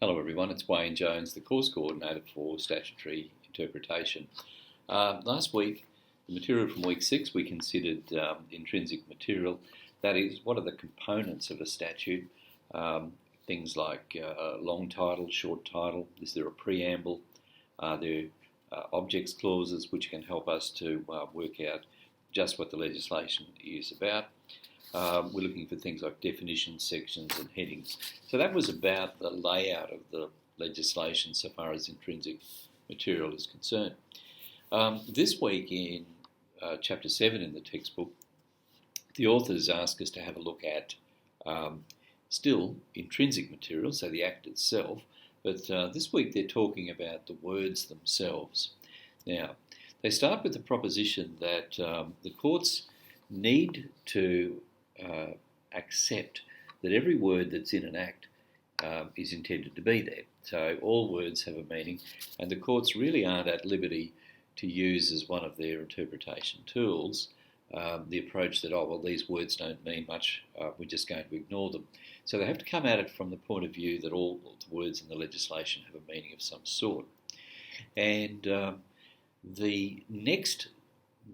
Hello everyone, it's Wayne Jones, the course coordinator for statutory interpretation. Last week, the material from week 6, we considered intrinsic material. That is, what are the components of a statute? Things like long title, short title, is there a preamble? Are there objects clauses which can help us to work out just what the legislation is about? We're looking for things like definitions, sections and headings. So that was about the layout of the legislation so far as intrinsic material is concerned. This week in Chapter 7 in the textbook, the authors ask us to have a look at still intrinsic material, so the act itself, but this week they're talking about the words themselves. Now, they start with the proposition that the courts need to accept that every word that's in an act is intended to be there. So all words have a meaning, and the courts really aren't at liberty to use as one of their interpretation tools the approach that, oh, well, these words don't mean much, we're just going to ignore them. So they have to come at it from the point of view that all the words in the legislation have a meaning of some sort. And the next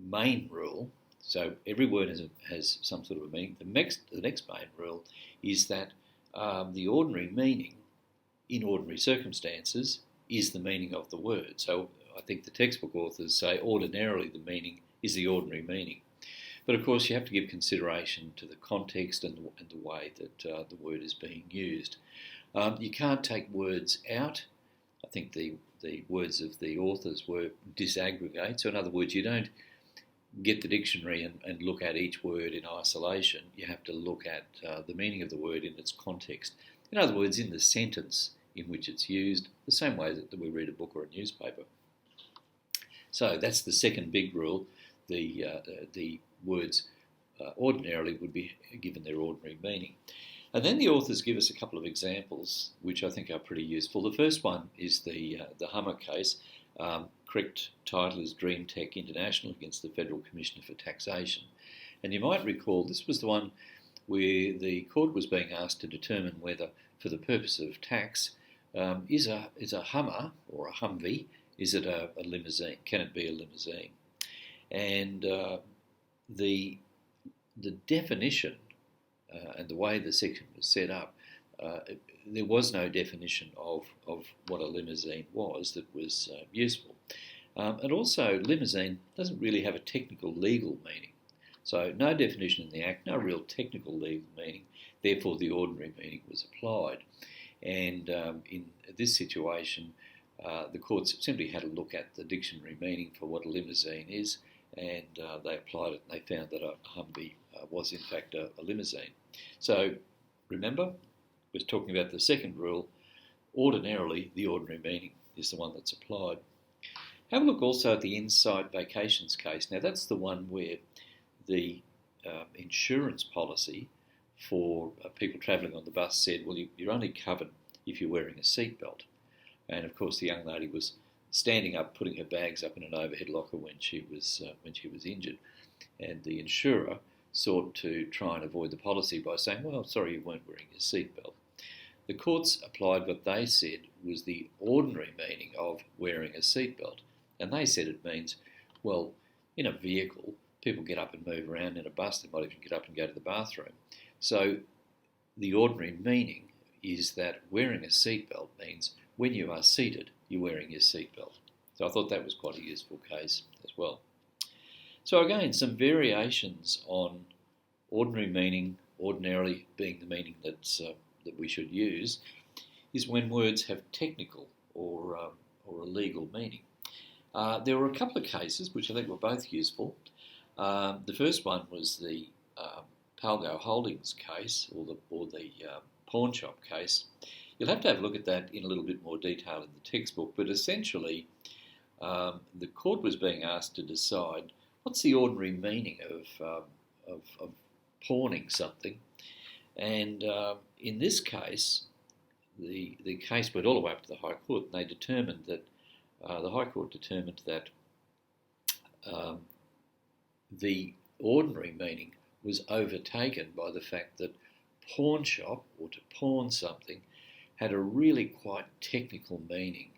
main rule, so every word has some sort of a meaning. The next main rule is that the ordinary meaning in ordinary circumstances is the meaning of the word. So I think the textbook authors say ordinarily the meaning is the ordinary meaning. But of course you have to give consideration to the context and the way that the word is being used. You can't take words out. I think the words of the authors were disaggregate. So in other words, you don't get the dictionary and look at each word in isolation. You have to look at the meaning of the word in its context. In other words, in the sentence in which it's used, the same way that we read a book or a newspaper. So that's the second big rule. The words ordinarily would be given their ordinary meaning. And then the authors give us a couple of examples which I think are pretty useful. The first one is the Hummer case. Correct title is Dream Tech International against the Federal Commissioner for Taxation. And you might recall this was the one where the court was being asked to determine whether, for the purpose of tax, is a Hummer or a Humvee, is it a limousine? Can it be a limousine? And the definition and the way the section was set up, there was no definition of what a limousine was that was useful. And also, limousine doesn't really have a technical legal meaning. So no definition in the Act, no real technical legal meaning, therefore the ordinary meaning was applied. And in this situation, the courts simply had a look at the dictionary meaning for what a limousine is, and they applied it, and they found that a Humvee was in fact a limousine. So remember, we're talking about the second rule. Ordinarily, the ordinary meaning is the one that's applied. Have a look also at the Insight Vacations case. Now that's the one where the insurance policy for people travelling on the bus said, well, you're only covered if you're wearing a seatbelt. And of course the young lady was standing up, putting her bags up in an overhead locker when she was injured. And the insurer sought to try and avoid the policy by saying, well, sorry, you weren't wearing your seatbelt. The courts applied what they said was the ordinary meaning of wearing a seatbelt. And they said it means, well, in a vehicle, people get up and move around. In a bus, they might even get up and go to the bathroom. So the ordinary meaning is that wearing a seatbelt means when you are seated, you're wearing your seatbelt. So I thought that was quite a useful case as well. So again, some variations on ordinary meaning, ordinarily being the meaning that we should use, is when words have technical or a legal meaning. There were a couple of cases which I think were both useful. The first one was the Palgo Holdings case, or the pawn shop case. You'll have to have a look at that in a little bit more detail in the textbook, but essentially the court was being asked to decide what's the ordinary meaning of pawning something. And in this case, the case went all the way up to the High Court, and they determined that the High Court determined that the ordinary meaning was overtaken by the fact that pawn shop, or to pawn something, had a really quite technical meaning.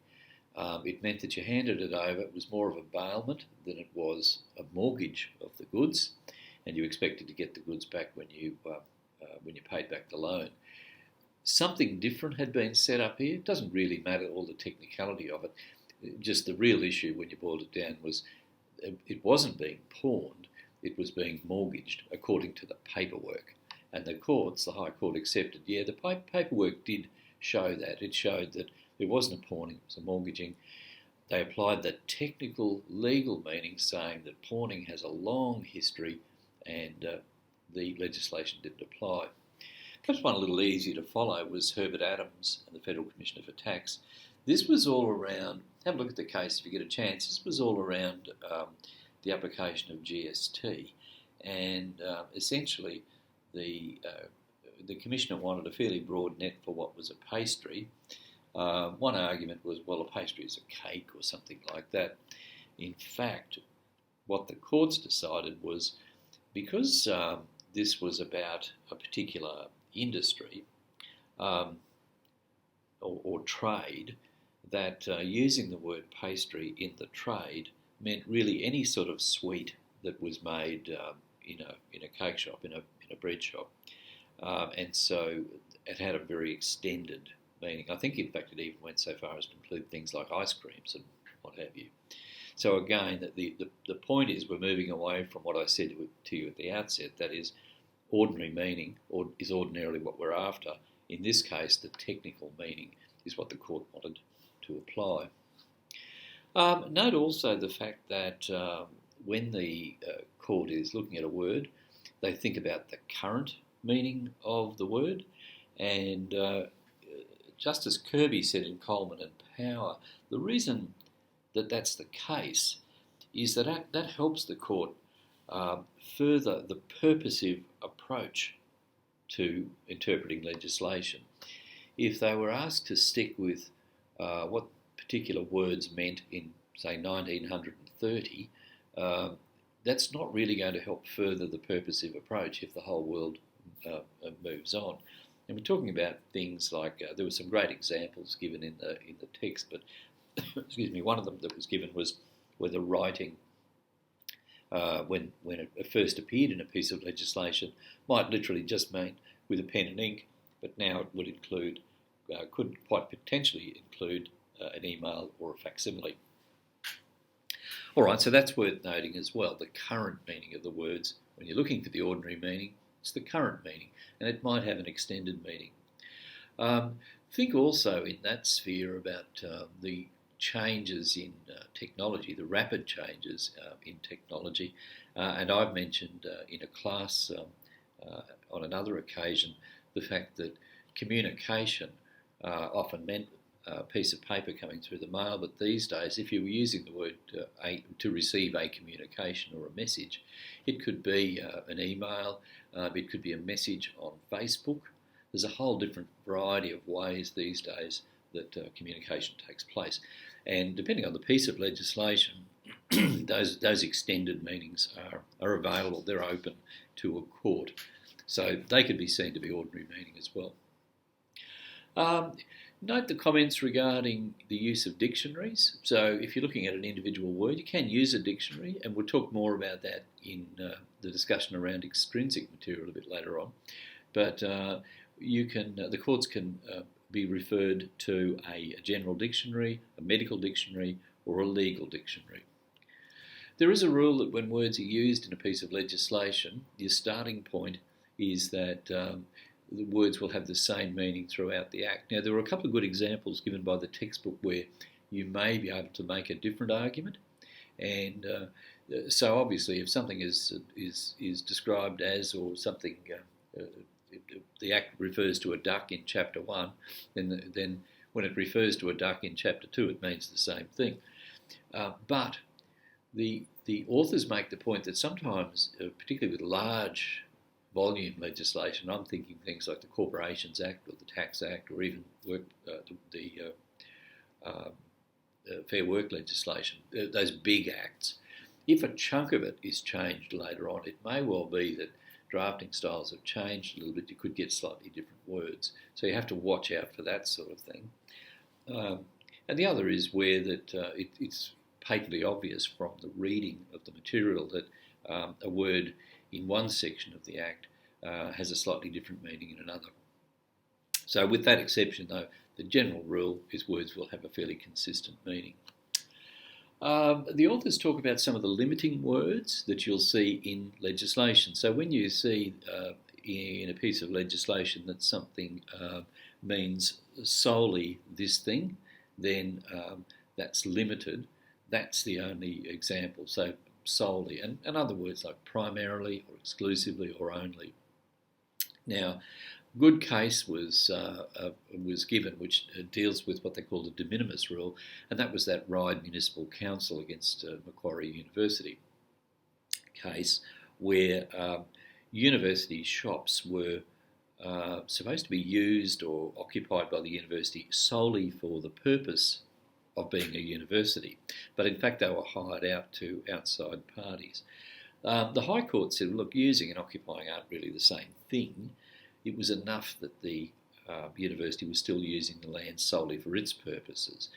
It meant that you handed it over. It was more of a bailment than it was a mortgage of the goods, and you expected to get the goods back when you paid back the loan. Something different had been set up here. It doesn't really matter all the technicality of it. Just the real issue when you boiled it down was it wasn't being pawned, it was being mortgaged according to the paperwork. And the courts, the High Court accepted, the paperwork did show that. It showed that it wasn't a pawning, it was a mortgaging. They applied the technical legal meaning, saying that pawning has a long history and the legislation didn't apply. Perhaps one a little easier to follow was Herbert Adams and the Federal Commissioner for Tax. This was all around, have a look at the case if you get a chance, this was all around the application of GST, and essentially the Commissioner wanted a fairly broad net for what was a pastry. One argument was, well, a pastry is a cake or something like that. In fact, what the courts decided was, because this was about a particular industry or trade, that using the word pastry in the trade meant really any sort of sweet that was made in a cake shop, in a bread shop. And so it had a very extended meaning. I think, in fact, it even went so far as to include things like ice creams and what have you. So again, the point is we're moving away from what I said to you at the outset, that is, ordinary meaning or is ordinarily what we're after. In this case, the technical meaning is what the court wanted to apply. Note also the fact that when the court is looking at a word, they think about the current meaning of the word, and Justice Kirby said in Coleman and Power, the reason that that's the case is that that helps the court further the purposive approach to interpreting legislation. If they were asked to stick with what particular words meant in, say, 1930, that's not really going to help further the purposive approach if the whole world moves on. And we're talking about things like, there were some great examples given in the text, but excuse me, one of them that was given was whether writing, when it first appeared in a piece of legislation, might literally just mean with a pen and ink, but now it would include, could quite potentially include an email or a facsimile. All right, so that's worth noting as well, the current meaning of the words. When you're looking for the ordinary meaning, it's the current meaning, and it might have an extended meaning. Think also in that sphere about the changes in technology, the rapid changes in technology. And I've mentioned in a class on another occasion the fact that communication often meant a piece of paper coming through the mail, but these days, if you were using the word to receive a communication or a message, it could be an email, it could be a message on Facebook. There's a whole different variety of ways these days that communication takes place. And depending on the piece of legislation, those extended meanings are available, they're open to a court. So they could be seen to be ordinary meaning as well. Note the comments regarding the use of dictionaries. So if you're looking at an individual word, you can use a dictionary, and we'll talk more about that in the discussion around extrinsic material a bit later on. But the courts can be referred to a general dictionary, a medical dictionary, or a legal dictionary. There is a rule that when words are used in a piece of legislation, your starting point is that the words will have the same meaning throughout the Act. Now, there are a couple of good examples given by the textbook where you may be able to make a different argument. And so obviously if something is described as, or something, the Act refers to a duck in Chapter 1, then when it refers to a duck in Chapter 2, it means the same thing. But the authors make the point that sometimes, particularly with large volume legislation, I'm thinking things like the Corporations Act or the Tax Act, or even the Fair Work legislation, those big acts, if a chunk of it is changed later on, it may well be that drafting styles have changed a little bit, you could get slightly different words. So you have to watch out for that sort of thing. And the other is where that it's patently obvious from the reading of the material that a word in one section of the Act has a slightly different meaning in another. So with that exception, though, the general rule is words will have a fairly consistent meaning. The authors talk about some of the limiting words that you'll see in legislation. So when you see in a piece of legislation that something means solely this thing, then that's limited. That's the only example. So solely, and other words like primarily or exclusively or only. Now, good case was given, which deals with what they call the de minimis rule, and that was that Ryde Municipal Council against Macquarie University case, where university shops were supposed to be used or occupied by the university solely for the purpose of being a university, but in fact they were hired out to outside parties. The High Court said, look, using and occupying aren't really the same thing. It was enough that the university was still using the land solely for its purposes.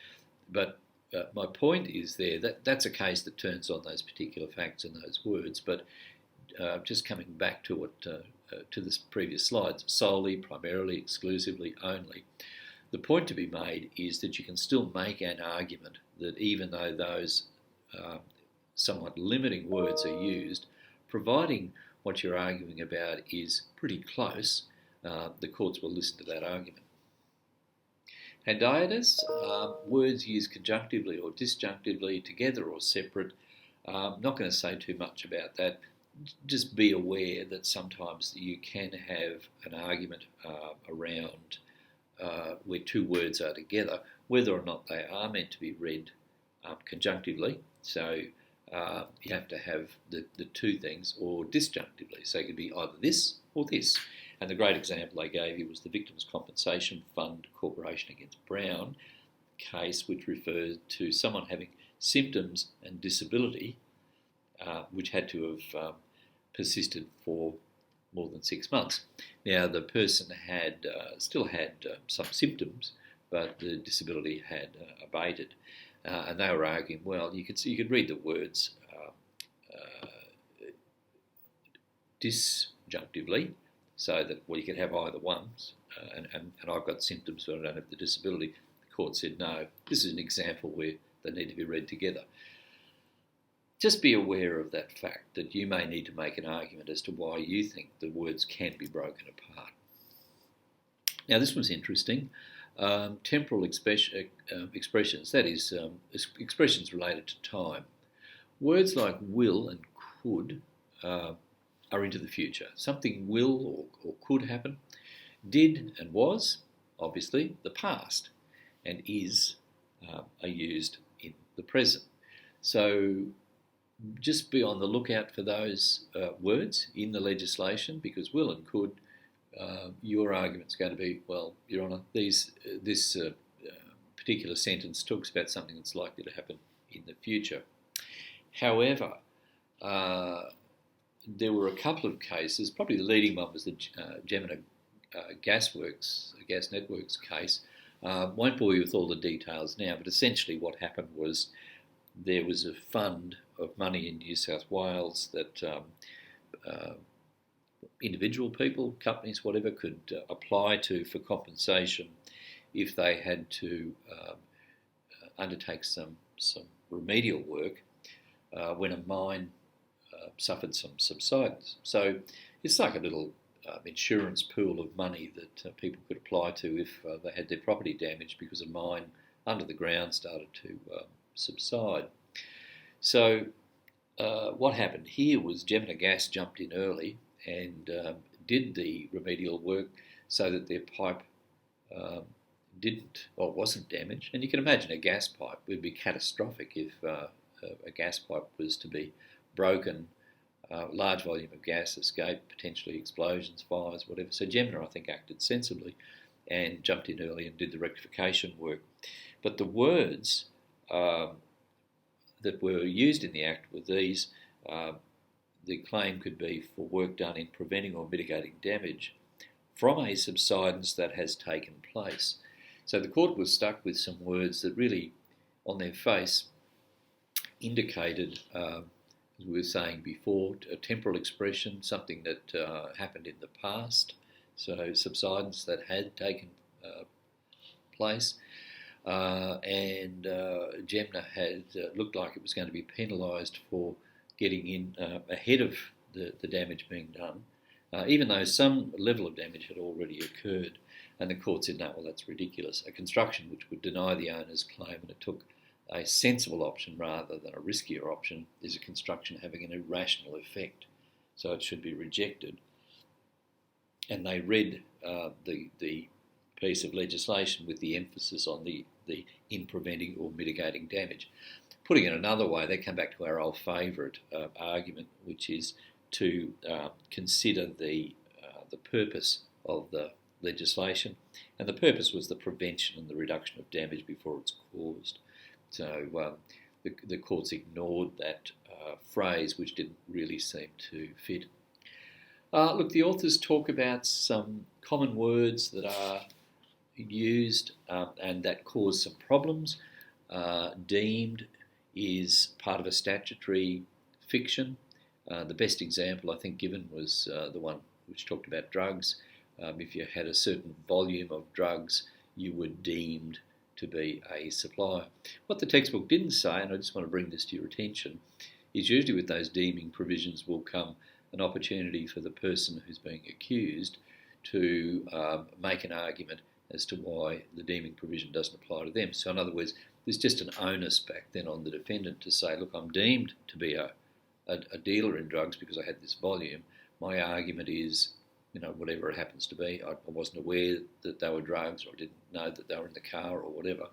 But my point is there that that's a case that turns on those particular facts and those words. But just coming back to what to the previous slides, solely, primarily, exclusively, only. The point to be made is that you can still make an argument that even though those somewhat limiting words are used, providing what you're arguing about is pretty close, the courts will listen to that argument. Hendiadys, words used conjunctively or disjunctively, together or separate. I'm not going to say too much about that. Just be aware that sometimes you can have an argument around where two words are together, whether or not they are meant to be read conjunctively. So you have to have the two things, or disjunctively. So it could be either this or this. And the great example I gave you was the Victims' Compensation Fund Corporation against Brown case, which referred to someone having symptoms and disability which had to have persisted for more than 6 months. Now, the person had still had some symptoms, but the disability had abated. And they were arguing, well, you could read the words disjunctively, so that, well, you could have either ones, and I've got symptoms but I don't have the disability. The court said, no, this is an example where they need to be read together. Just be aware of that fact, that you may need to make an argument as to why you think the words can be broken apart. Now, this was interesting. Temporal expressions, that is, expressions related to time. Words like will and could are into the future. Something will or could happen. Did and was, obviously, the past, and is are used in the present. So just be on the lookout for those words in the legislation, because will and could, your argument's going to be, well, Your Honour, this particular sentence talks about something that's likely to happen in the future. However, there were a couple of cases, probably the leading one was the Jemena Gas Networks case. Won't bore you with all the details now, but essentially what happened was there was a fund of money in New South Wales that individual people, companies, whatever, could apply to for compensation if they had to undertake some remedial work when a mine suffered some subsidence. So it's like a little insurance pool of money that people could apply to if they had their property damaged because a mine under the ground started to subside. So what happened here was Jemena Gas jumped in early and did the remedial work so that their pipe wasn't damaged. And you can imagine a gas pipe would be catastrophic if a gas pipe was to be broken, large volume of gas escape, potentially explosions, fires, whatever. So Jemena, I think, acted sensibly and jumped in early and did the rectification work. But the words that were used in the Act were these. the claim could be for work done in preventing or mitigating damage from a subsidence that has taken place. So the court was stuck with some words that really, on their face, indicated, as we were saying before, a temporal expression, something that happened in the past, so subsidence that had taken place, and Jemena had looked like it was going to be penalised for getting in ahead of the damage being done, even though some level of damage had already occurred. And the court said, no, well, that's ridiculous. A construction which would deny the owner's claim, and it took a sensible option rather than a riskier option, is a construction having an irrational effect. So it should be rejected. And they read the piece of legislation with the emphasis on the in preventing or mitigating damage. Putting it another way, they come back to our old favourite argument, which is to consider the purpose of the legislation, and the purpose was the prevention and the reduction of damage before it's caused. So the courts ignored that phrase, which didn't really seem to fit. Look, the authors talk about some common words that are used and that cause some problems. Deemed is part of a statutory fiction. The best example I think given was the one which talked about drugs. If you had a certain volume of drugs, you were deemed to be a supplier. What the textbook didn't say, and I just want to bring this to your attention, is usually with those deeming provisions will come an opportunity for the person who's being accused to make an argument as to why the deeming provision doesn't apply to them. So in other words, there's just an onus back then on the defendant to say, look, I'm deemed to be a dealer in drugs because I had this volume. My argument is, whatever it happens to be, I wasn't aware that they were drugs, or I didn't know that they were in the car, or whatever.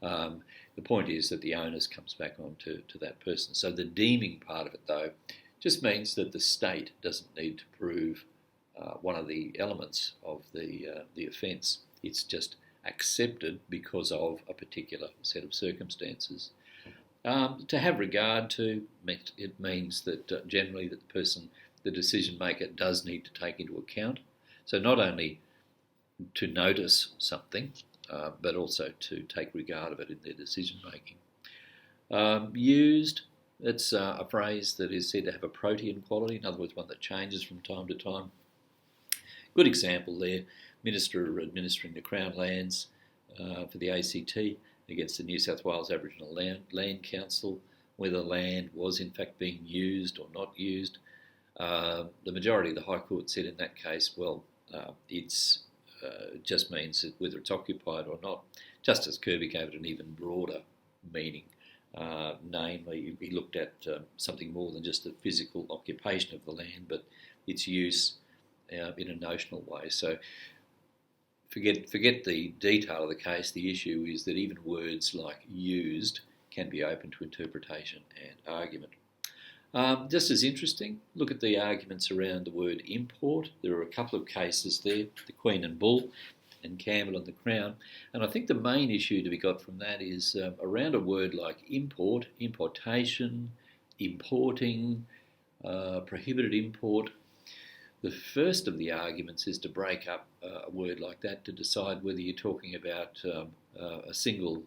The point is that the onus comes back on to that person. So the deeming part of it, though, just means that the state doesn't need to prove one of the elements of the offence. It's just accepted because of a particular set of circumstances. To have regard to, it means that generally that the person, the decision maker, does need to take into account. So not only to notice something, but also to take regard of it in their decision making. Used, it's a phrase that is said to have a protean quality, in other words, one that changes from time to time. Good example there, Minister administering the Crown lands for the ACT against the New South Wales Aboriginal Land Council, whether land was in fact being used or not used. The majority of the High Court said in that case, well, it's just means that whether it's occupied or not. Justice Kirby gave it an even broader meaning. Namely, he looked at something more than just the physical occupation of the land, but its use in a notional way. So forget the detail of the case. The issue is that even words like used can be open to interpretation and argument. Just as interesting, look at the arguments around the word import. There are a couple of cases there, the Queen and Bull and Campbell and the Crown. And I think the main issue to be got from that is around a word like import, importation, importing, prohibited import. The first of the arguments is to break up a word like that to decide whether you're talking about a single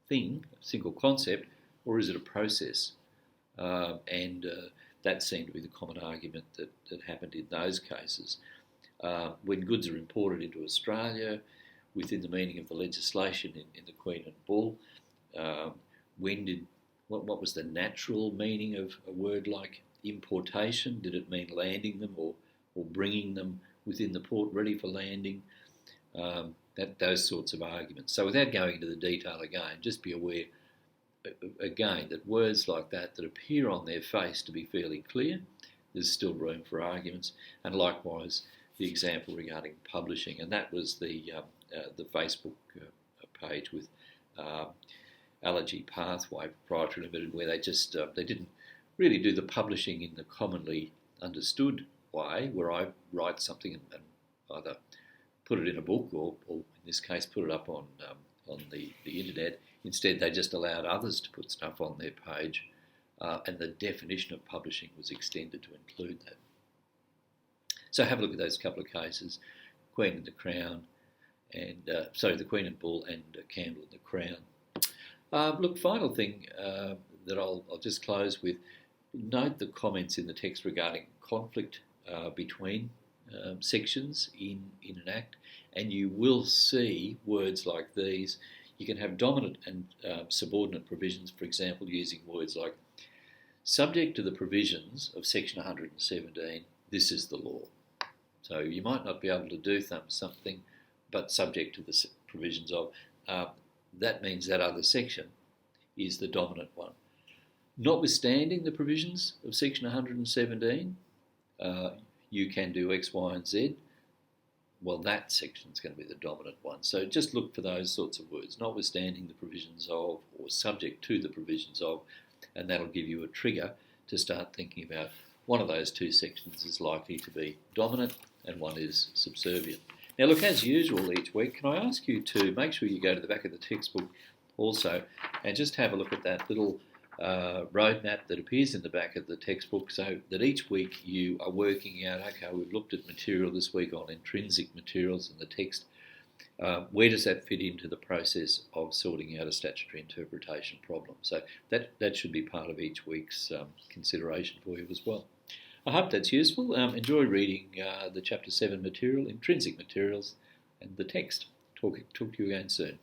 thing, a single concept, or is it a process. And that seemed to be the common argument that happened in those cases. When goods are imported into Australia, within the meaning of the legislation in the Queen and Bull, what was the natural meaning of a word like importation? Did it mean landing them or bringing them within the port ready for landing? Those sorts of arguments. So without going into the detail again, just be aware again that words like that appear on their face to be fairly clear, there's still room for arguments. And likewise, the example regarding publishing, and that was the Facebook page with Allergy Pathway Proprietary Limited, where they just they didn't really do the publishing in the commonly understood way, where I write something and either put it in a book or in this case put it up on the internet. Instead, they just allowed others to put stuff on their page and the definition of publishing was extended to include that. So have a look at those couple of cases, Queen and the Crown, and the Queen and Bull and Campbell and the Crown. Look, final thing that I'll just close with, note the comments in the text regarding conflict between sections in an Act, and you will see words like these. You can have dominant and subordinate provisions, for example, using words like, subject to the provisions of section 117, this is the law. So you might not be able to do something, but subject to the provisions of, that means that other section is the dominant one. Notwithstanding the provisions of section 117, you can do X, Y and Z. Well, that section is going to be the dominant one. So just look for those sorts of words, notwithstanding the provisions of or subject to the provisions of, and that'll give you a trigger to start thinking about one of those two sections is likely to be dominant and one is subservient. Now look, as usual each week, can I ask you to make sure you go to the back of the textbook also and just have a look at that little roadmap that appears in the back of the textbook, so that each week you are working out, okay, we've looked at material this week on intrinsic materials and the text. Where does that fit into the process of sorting out a statutory interpretation problem? So that should be part of each week's consideration for you as well. I hope that's useful. Enjoy reading the Chapter 7 material, intrinsic materials, and the text. Talk to you again soon.